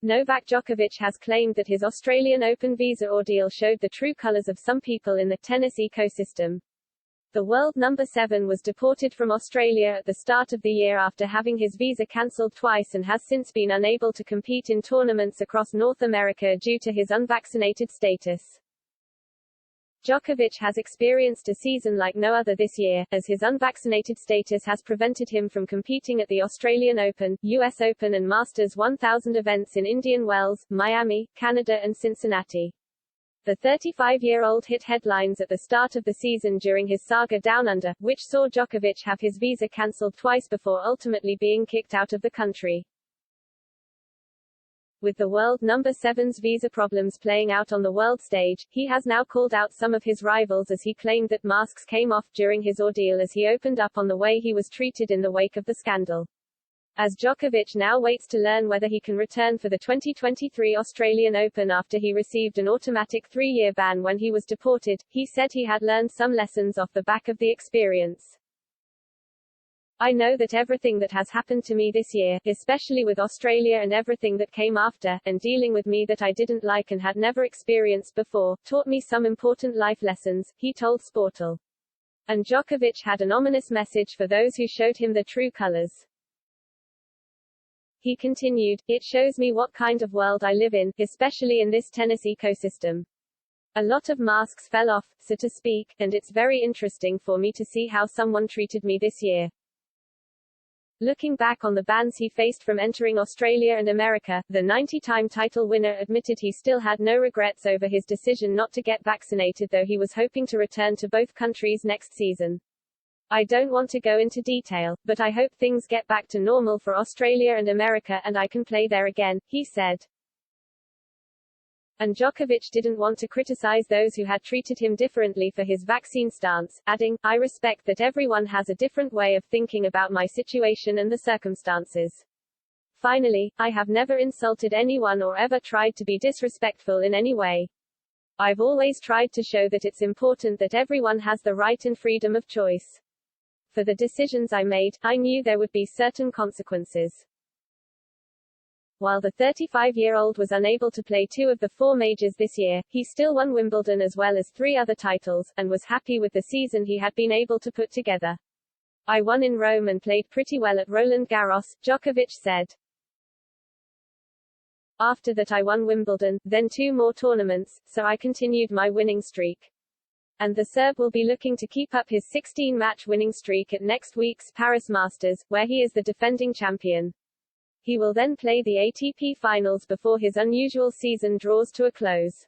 Novak Djokovic has claimed that his Australian Open visa ordeal showed the true colours of some people in the tennis ecosystem. The world number 7 was deported from Australia at the start of the year after having his visa cancelled twice and has since been unable to compete in tournaments across North America due to his unvaccinated status. Djokovic has experienced a season like no other this year, as his unvaccinated status has prevented him from competing at the Australian Open, US Open and Masters 1000 events in Indian Wells, Miami, Canada and Cincinnati. The 35-year-old hit headlines at the start of the season during his saga Down Under, which saw Djokovic have his visa cancelled twice before ultimately being kicked out of the country. With the world number 7's visa problems playing out on the world stage, he has now called out some of his rivals as he claimed that masks came off during his ordeal as he opened up on the way he was treated in the wake of the scandal. As Djokovic now waits to learn whether he can return for the 2023 Australian Open after he received an automatic 3-year ban when he was deported, he said he had learned some lessons off the back of the experience. I know that everything that has happened to me this year, especially with Australia and everything that came after, and dealing with me that I didn't like and had never experienced before, taught me some important life lessons, he told Sportal. And Djokovic had an ominous message for those who showed him the true colours. He continued, "It shows me what kind of world I live in, especially in this tennis ecosystem. A lot of masks fell off, so to speak, and it's very interesting for me to see how someone treated me this year." Looking back on the bans he faced from entering Australia and America, the 90-time title winner admitted he still had no regrets over his decision not to get vaccinated, though he was hoping to return to both countries next season. "I don't want to go into detail, but I hope things get back to normal for Australia and America and I can play there again," he said. And Djokovic didn't want to criticize those who had treated him differently for his vaccine stance, adding, "I respect that everyone has a different way of thinking about my situation and the circumstances. Finally, I have never insulted anyone or ever tried to be disrespectful in any way. I've always tried to show that it's important that everyone has the right and freedom of choice. For the decisions I made, I knew there would be certain consequences." While the 35-year-old was unable to play 2 of the 4 majors this year, he still won Wimbledon as well as 3 other titles, and was happy with the season he had been able to put together. "I won in Rome and played pretty well at Roland Garros," Djokovic said. "After that I won Wimbledon, then 2 more tournaments, so I continued my winning streak. And the Serb will be looking to keep up his 16-match winning streak at next week's Paris Masters, where he is the defending champion. He will then play the ATP Finals before his unusual season draws to a close."